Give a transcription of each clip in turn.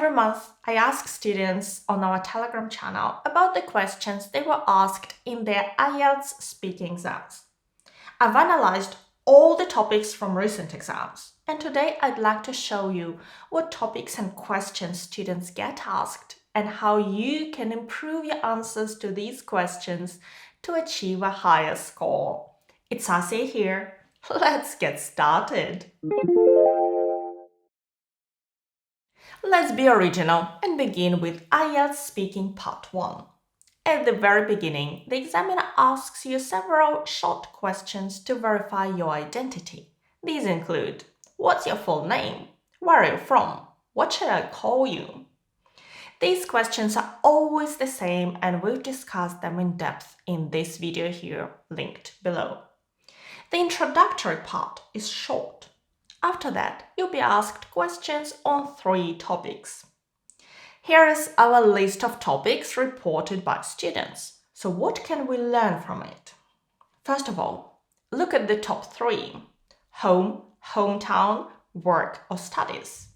Every month, I ask students on our Telegram channel about the questions they were asked in their IELTS speaking exams. I've analyzed all the topics from recent exams, and today I'd like to show you what topics and questions students get asked and how you can improve your answers to these questions to achieve a higher score. It's Asi here. Let's get started. Let's be original and begin with IELTS Speaking Part 1. At the very beginning, the examiner asks you several short questions to verify your identity. These include: what's your full name? Where are you from? What should I call you? These questions are always the same, and we've discussed them in depth in this video here, linked below. The introductory part is short. After that, you'll be asked questions on 3 topics. Here is our list of topics reported by students. So what can we learn from it? First of all, look at the top 3: home, hometown, work or studies.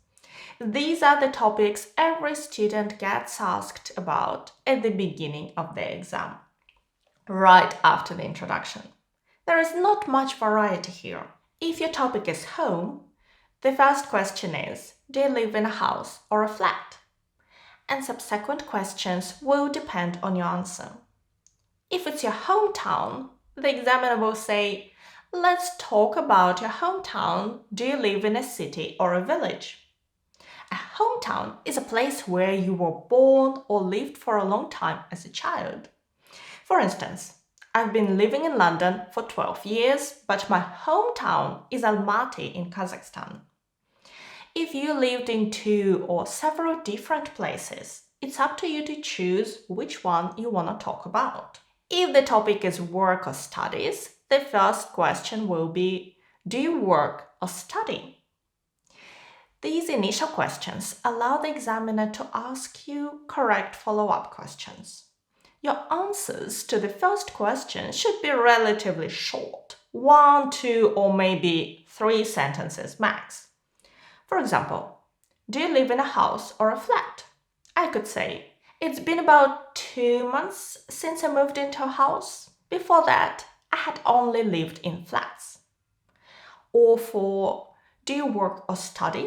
These are the topics every student gets asked about at the beginning of their exam, right after the introduction. There is not much variety here. If your topic is home, the first question is: do you live in a house or a flat? And subsequent questions will depend on your answer. If it's your hometown, the examiner will say, let's talk about your hometown. Do you live in a city or a village? A hometown is a place where you were born or lived for a long time as a child. For instance, I've been living in London for 12 years, but my hometown is Almaty in Kazakhstan. If you lived in 2 or several different places, it's up to you to choose which one you want to talk about. If the topic is work or studies, the first question will be: do you work or study? These initial questions allow the examiner to ask you correct follow-up questions. Your answers to the first question should be relatively short, 1, 2, or maybe 3 sentences max. For example, do you live in a house or a flat? I could say, it's been about 2 months since I moved into a house. Before that, I had only lived in flats. Or for, do you work or study?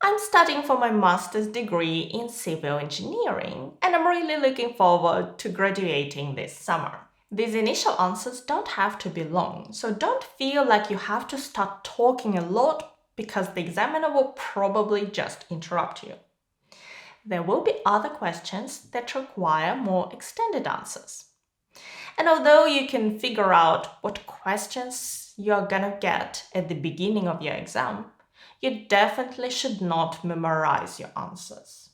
I'm studying for my master's degree in civil engineering, and I'm really looking forward to graduating this summer. These initial answers don't have to be long, so don't feel like you have to start talking a lot because the examiner will probably just interrupt you. There will be other questions that require more extended answers. And although you can figure out what questions you're gonna get at the beginning of your exam, you definitely should not memorize your answers.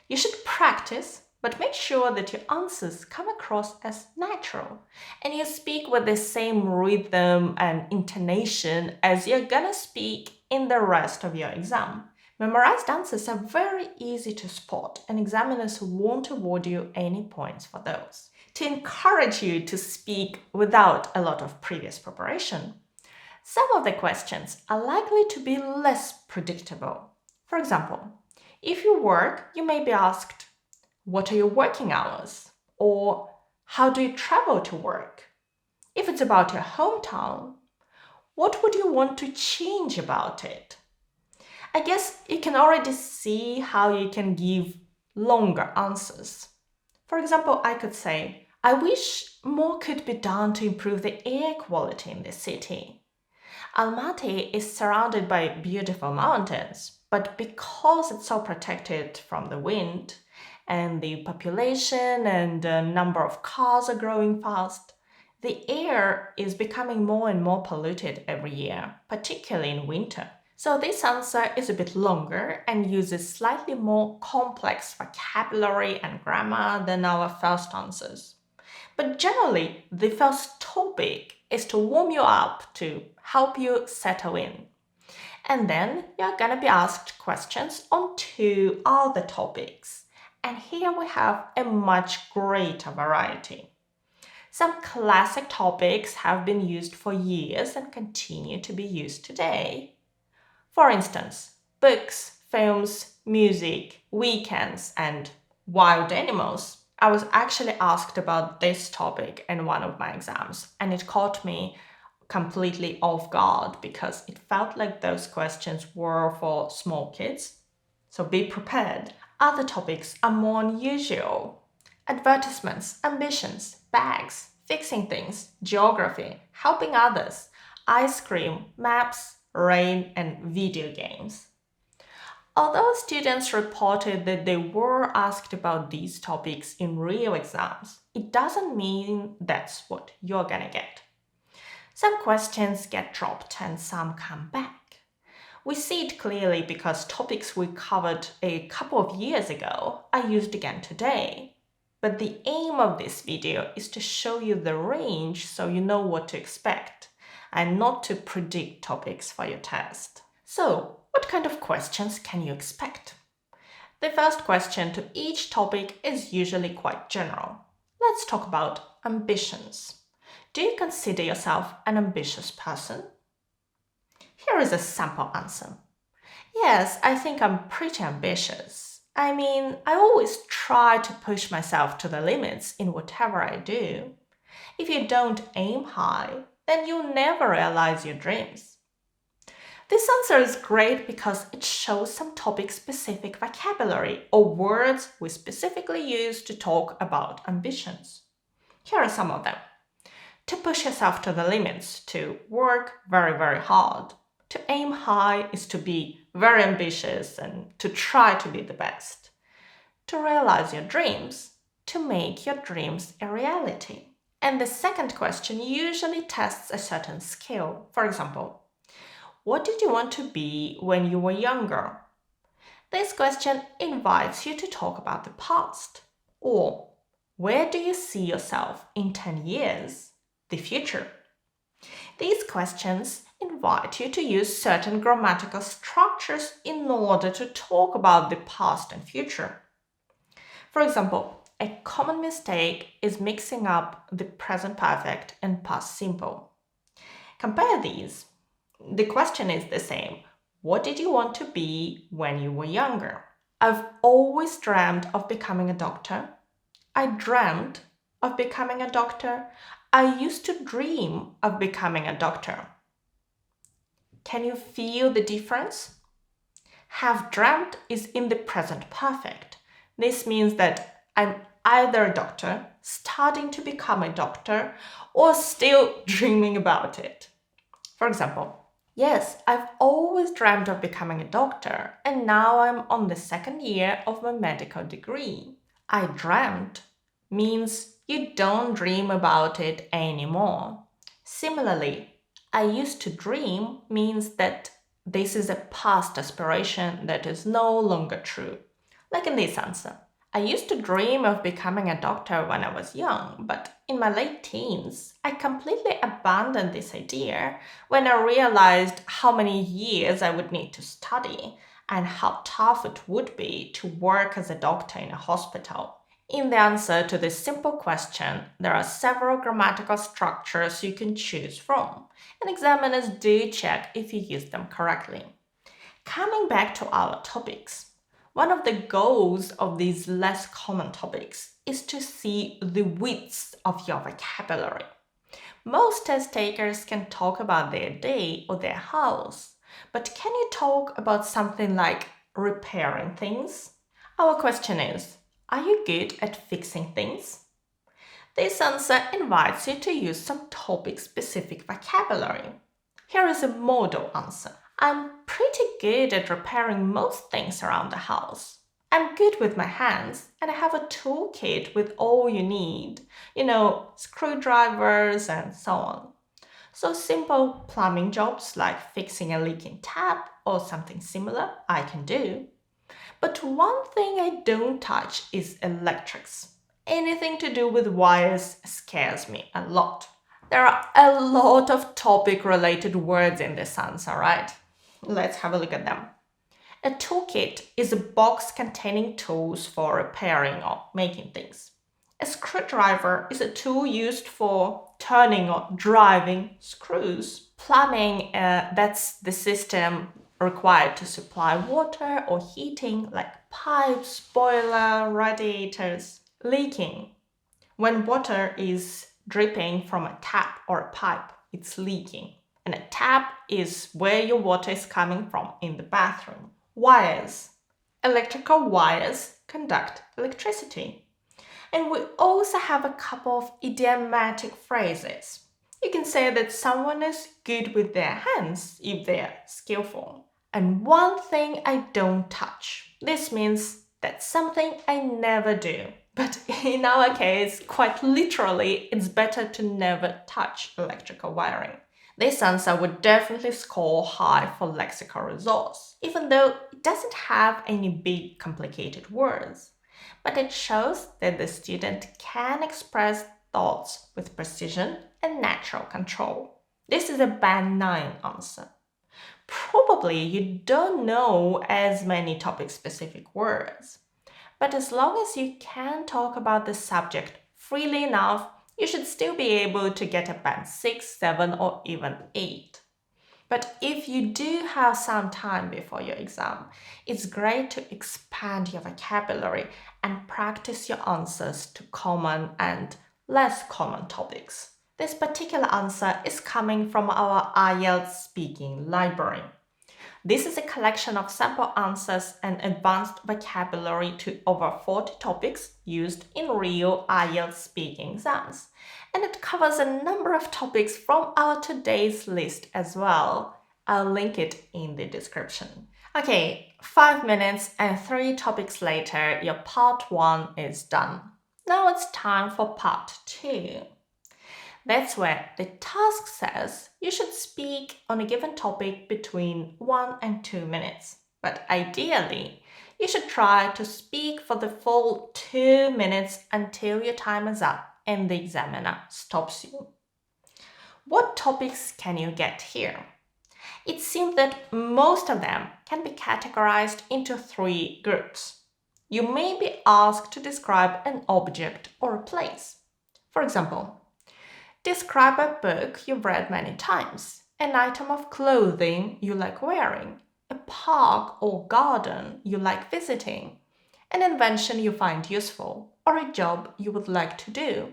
You should practice, but make sure that your answers come across as natural and you speak with the same rhythm and intonation as you're gonna speak in the rest of your exam. Memorized answers are very easy to spot, and examiners won't award you any points for those. To encourage you to speak without a lot of previous preparation, some of the questions are likely to be less predictable. For example, if you work, you may be asked, what are your working hours? Or how do you travel to work? If it's about your hometown, what would you want to change about it? I guess you can already see how you can give longer answers. For example, I could say, I wish more could be done to improve the air quality in the city. Almaty is surrounded by beautiful mountains, but because it's so protected from the wind and the population and the number of cars are growing fast, the air is becoming more and more polluted every year, particularly in winter. So this answer is a bit longer and uses slightly more complex vocabulary and grammar than our first answers. But generally, the first topic is to warm you up, to help you settle in. And then you're gonna be asked questions on 2 other topics. And here we have a much greater variety. Some classic topics have been used for years and continue to be used today. For instance, books, films, music, weekends, and wild animals. I was actually asked about this topic in one of my exams, and it caught me completely off guard because it felt like those questions were for small kids. So be prepared. Other topics are more unusual: advertisements, ambitions, bags, fixing things, geography, helping others, ice cream, maps, rain, and video games. Although students reported that they were asked about these topics in real exams, it doesn't mean that's what you're gonna get. Some questions get dropped and some come back. We see it clearly because topics we covered a couple of years ago are used again today. But the aim of this video is to show you the range so you know what to expect and not to predict topics for your test. So, what kind of questions can you expect? The first question to each topic is usually quite general. Let's talk about ambitions. Do you consider yourself an ambitious person? Here is a sample answer. Yes, I think I'm pretty ambitious. I mean, I always try to push myself to the limits in whatever I do. If you don't aim high, then you'll never realize your dreams. This answer is great because it shows some topic-specific vocabulary or words we specifically use to talk about ambitions. Here are some of them. To push yourself to the limits, to work very, very hard. To aim high is to be very ambitious and to try to be the best. To realize your dreams, to make your dreams a reality. And the second question usually tests a certain skill. For example, what did you want to be when you were younger? This question invites you to talk about the past. Or, where do you see yourself in 10 years? The future. These questions invite you to use certain grammatical structures in order to talk about the past and future. For example, a common mistake is mixing up the present perfect and past simple. Compare these. The question is the same. What did you want to be when you were younger? I've always dreamed of becoming a doctor. I dreamt of becoming a doctor. I used to dream of becoming a doctor. Can you feel the difference? Have dreamt is in the present perfect. This means that I'm either a doctor, starting to become a doctor, or still dreaming about it. For example, yes, I've always dreamt of becoming a doctor, and now I'm on the second year of my medical degree. I dreamt means you don't dream about it anymore. Similarly, I used to dream means that this is a past aspiration that is no longer true. Like in this answer. I used to dream of becoming a doctor when I was young, but in my late teens, I completely abandoned this idea when I realized how many years I would need to study and how tough it would be to work as a doctor in a hospital. In the answer to this simple question, there are several grammatical structures you can choose from, and examiners do check if you use them correctly. Coming back to our topics, one of the goals of these less common topics is to see the width of your vocabulary. Most test takers can talk about their day or their house, but can you talk about something like repairing things? Our question is, are you good at fixing things? This answer invites you to use some topic-specific vocabulary. Here is a model answer. I'm pretty good at repairing most things around the house. I'm good with my hands and I have a toolkit with all you need, screwdrivers and so on. So simple plumbing jobs like fixing a leaking tap or something similar, I can do. But one thing I don't touch is electrics. Anything to do with wires scares me a lot. There are a lot of topic-related words in this answer, right? Let's have a look at them. A toolkit is a box containing tools for repairing or making things. A screwdriver is a tool used for turning or driving screws. Plumbing, that's the system required to supply water or heating, like pipes, boiler, radiators. Leaking. When water is dripping from a tap or a pipe, it's leaking. And a tap is where your water is coming from in the bathroom. Wires. Electrical wires conduct electricity. And we also have a couple of idiomatic phrases. You can say that someone is good with their hands if they're skillful. And one thing I don't touch. This means that's something I never do. But in our case, quite literally, it's better to never touch electrical wiring. This answer would definitely score high for lexical resource, even though it doesn't have any big complicated words. But it shows that the student can express thoughts with precision and natural control. This is a Band 9 answer. Probably you don't know as many topic-specific words, but as long as you can talk about the subject freely enough, you should still be able to get a Band 6, 7, or even 8. But if you do have some time before your exam, it's great to expand your vocabulary and practice your answers to common and less common topics. This particular answer is coming from our IELTS speaking library. This is a collection of sample answers and advanced vocabulary to over 40 topics used in real IELTS speaking exams. And it covers a number of topics from our today's list as well. I'll link it in the description. Okay, 5 minutes and 3 topics later, your part 1 is done. Now it's time for part 2. That's where the task says you should speak on a given topic between 1 and 2 minutes. But ideally, you should try to speak for the full 2 minutes until your time is up and the examiner stops you. What topics can you get here? It seems that most of them can be categorized into 3 groups. You may be asked to describe an object or a place. For example, describe a book you've read many times, an item of clothing you like wearing, a park or garden you like visiting, an invention you find useful, or a job you would like to do.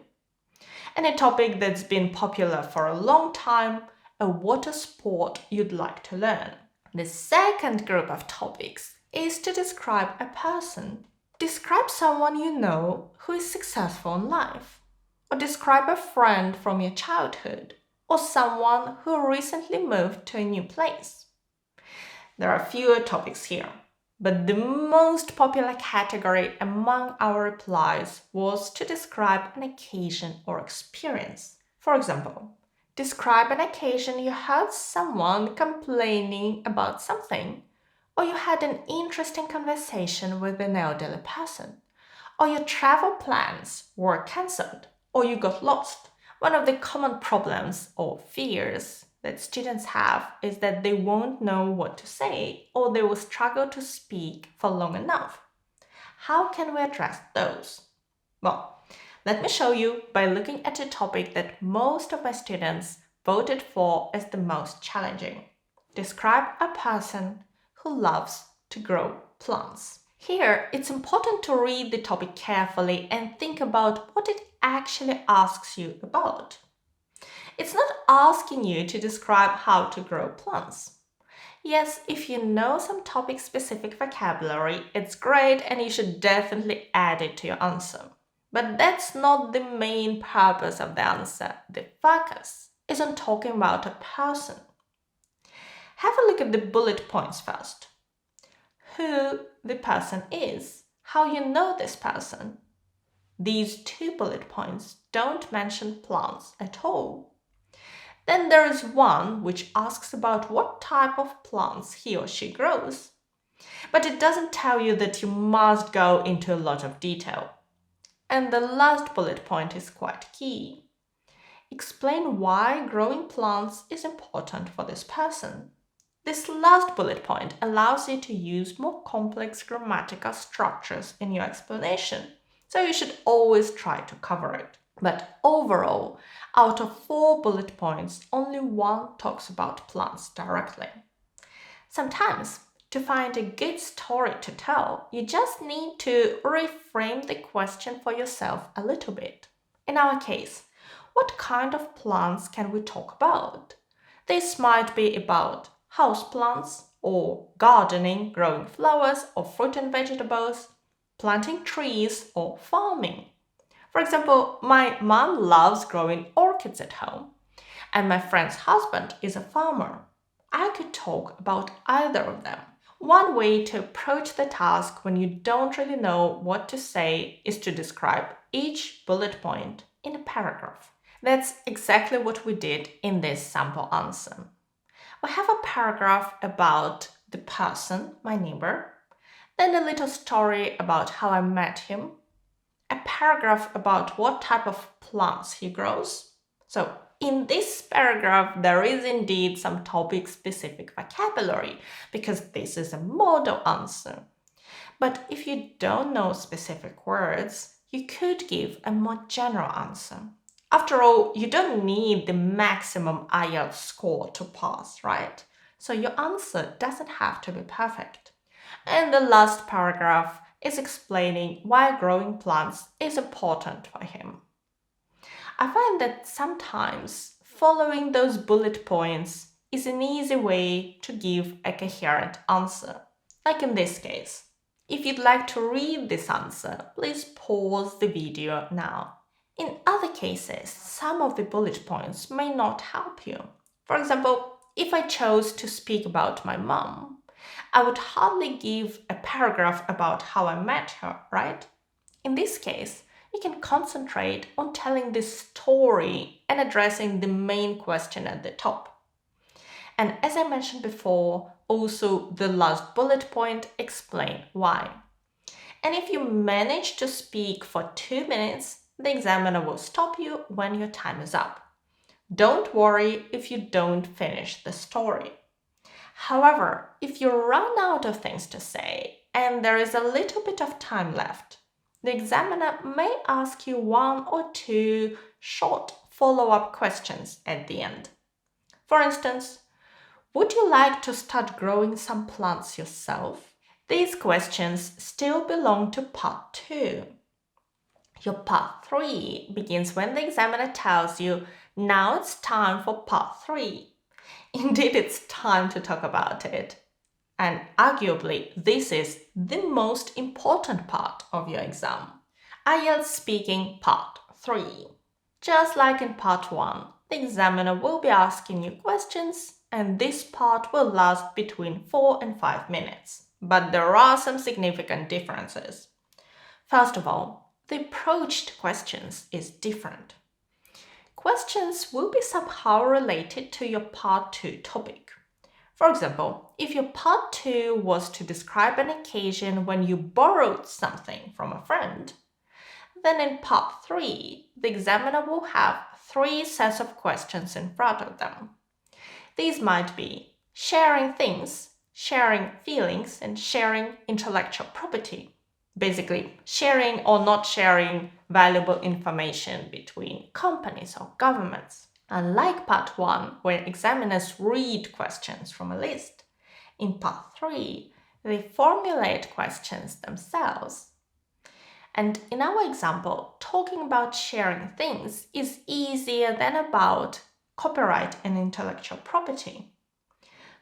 And a topic that's been popular for a long time, a water sport you'd like to learn. The second group of topics is to describe a person. Describe someone you know who is successful in life. Or describe a friend from your childhood, or someone who recently moved to a new place. There are fewer topics here, but the most popular category among our replies was to describe an occasion or experience. For example, describe an occasion you heard someone complaining about something, or you had an interesting conversation with an elderly person, or your travel plans were cancelled, or you got lost. One of the common problems or fears that students have is that they won't know what to say or they will struggle to speak for long enough. How can we address those? Well, let me show you by looking at a topic that most of my students voted for as the most challenging. Describe a person who loves to grow plants. Here, it's important to read the topic carefully and think about what it actually asks you about. It's not asking you to describe how to grow plants. Yes, if you know some topic-specific vocabulary, it's great and you should definitely add it to your answer. But that's not the main purpose of the answer. The focus is on talking about a person. Have a look at the bullet points first. Who the person is, how you know this person. These 2 bullet points don't mention plants at all. Then there is one which asks about what type of plants he or she grows. But it doesn't tell you that you must go into a lot of detail. And the last bullet point is quite key. Explain why growing plants is important for this person. This last bullet point allows you to use more complex grammatical structures in your explanation, so you should always try to cover it. But overall, out of 4 bullet points, only 1 talks about plants directly. Sometimes, to find a good story to tell, you just need to reframe the question for yourself a little bit. In our case, what kind of plants can we talk about? This might be about houseplants or gardening, growing flowers or fruit and vegetables, planting trees or farming. For example, my mom loves growing orchids at home, and my friend's husband is a farmer. I could talk about either of them. One way to approach the task when you don't really know what to say is to describe each bullet point in a paragraph. That's exactly what we did in this sample answer. We have a paragraph about the person, my neighbor, then a little story about how I met him, a paragraph about what type of plants he grows. So in this paragraph, there is indeed some topic-specific vocabulary because this is a model answer. But if you don't know specific words, you could give a more general answer. After all, you don't need the maximum IELTS score to pass, right? So your answer doesn't have to be perfect. And the last paragraph is explaining why growing plants is important for him. I find that sometimes following those bullet points is an easy way to give a coherent answer, like in this case. If you'd like to read this answer, please pause the video now. In other cases, some of the bullet points may not help you. For example, if I chose to speak about my mom, I would hardly give a paragraph about how I met her, right? In this case, you can concentrate on telling the story and addressing the main question at the top. And as I mentioned before, also the last bullet point explain why. And if you manage to speak for 2 minutes, the examiner will stop you when your time is up. Don't worry if you don't finish the story. However, if you run out of things to say and there is a little bit of time left, the examiner may ask you 1 or 2 short follow-up questions at the end. For instance, would you like to start growing some plants yourself? These questions still belong to part 2. Your part 3 begins when the examiner tells you, now it's time for part 3. Indeed, it's time to talk about it. And arguably, this is the most important part of your exam. IELTS Speaking Part 3. Just like in Part 1, the examiner will be asking you questions, and this part will last between 4 and 5 minutes. But there are some significant differences. First of all, the approach to questions is different. Questions will be somehow related to your Part 2 topic. For example, if your Part 2 was to describe an occasion when you borrowed something from a friend, then in Part 3, the examiner will have 3 sets of questions in front of them. These might be sharing things, sharing feelings, and sharing intellectual property. Basically, sharing or not sharing valuable information between companies or governments. Unlike Part 1, where examiners read questions from a list, in Part 3, they formulate questions themselves. And in our example, talking about sharing things is easier than about copyright and intellectual property.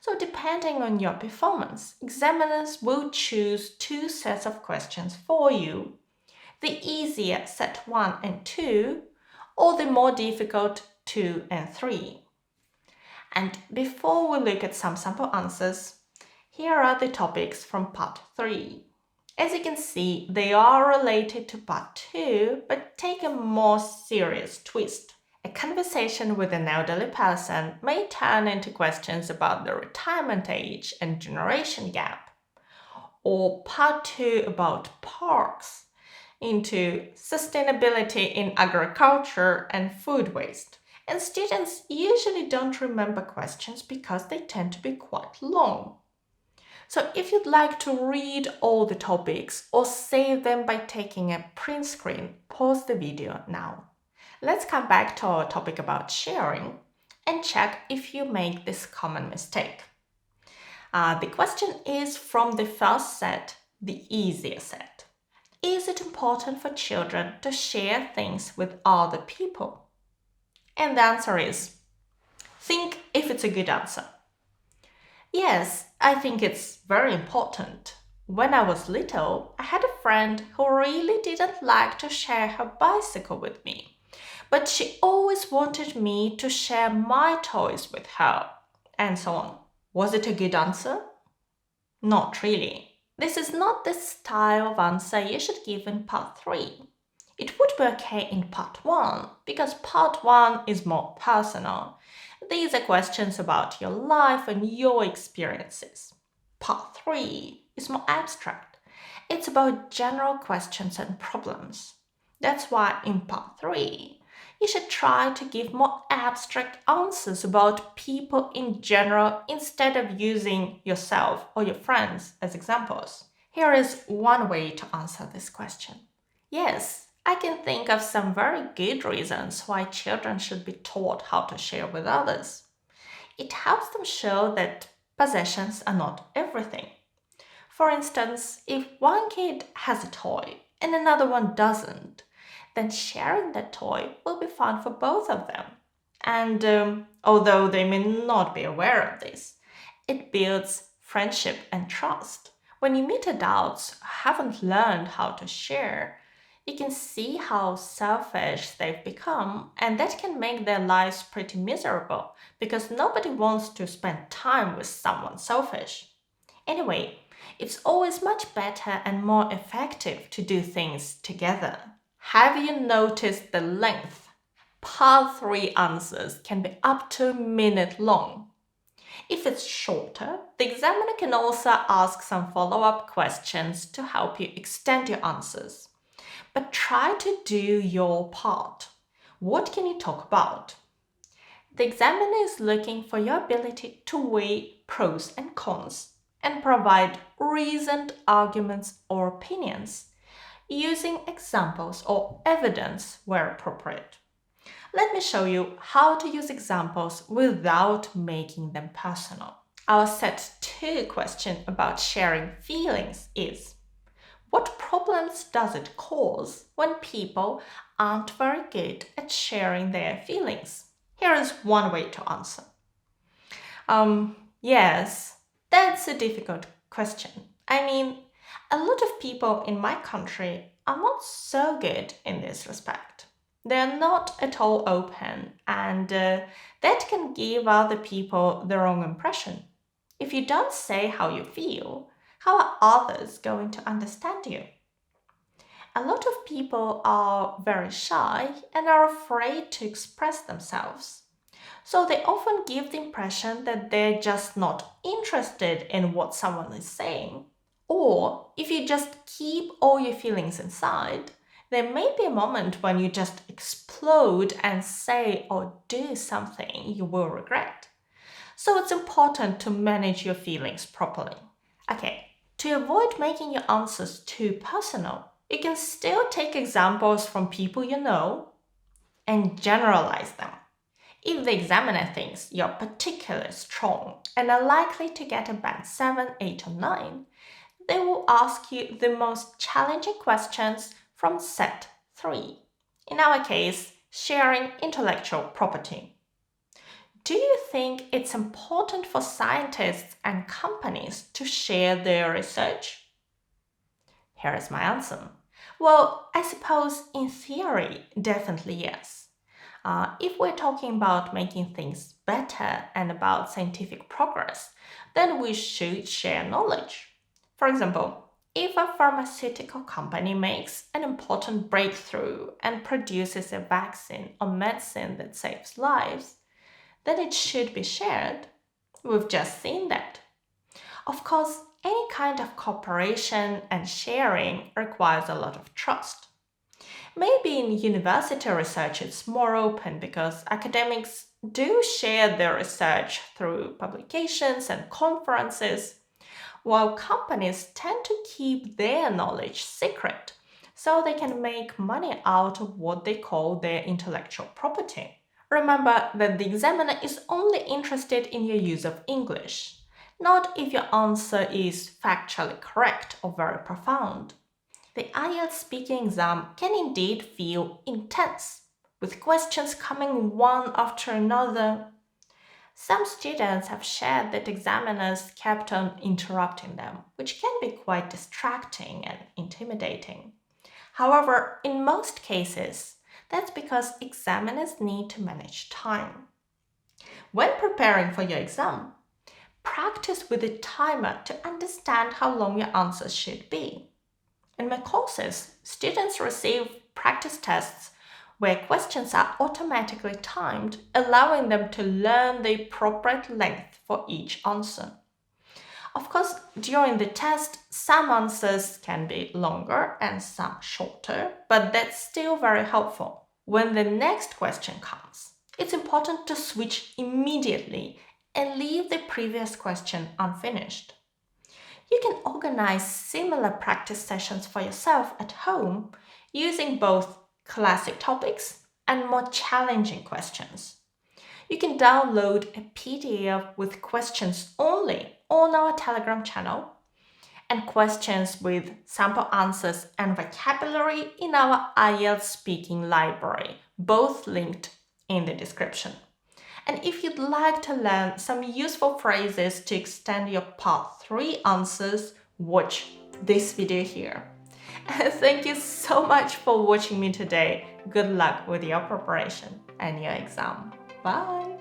So depending on your performance, examiners will choose 2 sets of questions for you, the easier set 1 and 2, or the more difficult 2 and 3. And before we look at some sample answers, here are the topics from Part 3. As you can see, they are related to Part 2, but take a more serious twist. A conversation with an elderly person may turn into questions about the retirement age and generation gap, or Part 2 about parks into sustainability in agriculture and food waste. And students usually don't remember questions because they tend to be quite long. So if you'd like to read all the topics or save them by taking a print screen, pause the video now. Let's come back to our topic about sharing and check if you make this common mistake. The question is from the first set, the easier set. Is it important for children to share things with other people? And the answer is, think if it's a good answer. Yes, I think it's very important. When I was little, I had a friend who really didn't like to share her bicycle with me, but she always wanted me to share my toys with her, and so on. Was it a good answer? Not really. This is not the style of answer you should give in part 3. It would be okay in part 1 because part 1 is more personal. These are questions about your life and your experiences. Part 3 is more abstract. It's about general questions and problems. That's why in part 3, you should try to give more abstract answers about people in general instead of using yourself or your friends as examples. Here is one way to answer this question. Yes, I can think of some very good reasons why children should be taught how to share with others. It helps them show that possessions are not everything. For instance, if one kid has a toy and another one doesn't, then sharing that toy will be fun for both of them. And although they may not be aware of this, it builds friendship and trust. When you meet adults who haven't learned how to share, you can see how selfish they've become, and that can make their lives pretty miserable because nobody wants to spend time with someone selfish. Anyway, it's always much better and more effective to do things together. Have you noticed the length? Part 3 answers can be up to a minute long. If it's shorter, the examiner can also ask some follow-up questions to help you extend your answers. But try to do your part. What can you talk about? The examiner is looking for your ability to weigh pros and cons and provide reasoned arguments or opinions, using examples or evidence where appropriate. Let me show you how to use examples without making them personal. Our set 2 question about sharing feelings is: what problems does it cause when people aren't very good at sharing their feelings? Here is one way to answer. Yes, that's a difficult question. I mean, a lot of people in my country are not so good in this respect. They're not at all open, and that can give other people the wrong impression. If you don't say how you feel, how are others going to understand you? A lot of people are very shy and are afraid to express themselves. So they often give the impression that they're just not interested in what someone is saying. Or if you just keep all your feelings inside, there may be a moment when you just explode and say or do something you will regret. So it's important to manage your feelings properly. Okay, to avoid making your answers too personal, you can still take examples from people you know and generalize them. If the examiner thinks you're particularly strong and are likely to get a band 7, 8, or 9, they will ask you the most challenging questions from set 3. In our case, sharing intellectual property. Do you think it's important for scientists and companies to share their research? Here is my answer. Well, I suppose in theory, definitely yes. If we're talking about making things better and about scientific progress, then we should share knowledge. For example, if a pharmaceutical company makes an important breakthrough and produces a vaccine or medicine that saves lives, then it should be shared. We've just seen that. Of course, any kind of cooperation and sharing requires a lot of trust. Maybe in university research it's more open because academics do share their research through publications and conferences, while companies tend to keep their knowledge secret so they can make money out of what they call their intellectual property. Remember that the examiner is only interested in your use of English, not if your answer is factually correct or very profound. The IELTS speaking exam can indeed feel intense, with questions coming one after another. Some students have shared that examiners kept on interrupting them, which can be quite distracting and intimidating. However, in most cases, that's because examiners need to manage time. When preparing for your exam, practice with a timer to understand how long your answers should be. In my courses, students receive practice tests where questions are automatically timed, allowing them to learn the appropriate length for each answer. Of course, during the test, some answers can be longer and some shorter, but that's still very helpful. When the next question comes, it's important to switch immediately and leave the previous question unfinished. You can organize similar practice sessions for yourself at home using both classic topics and more challenging questions. You can download a PDF with questions only on our Telegram channel and questions with sample answers and vocabulary in our IELTS speaking library, both linked in the description. And if you'd like to learn some useful phrases to extend your Part 3 answers, watch this video here. Thank you so much for watching me today. Good luck with your preparation and your exam. Bye!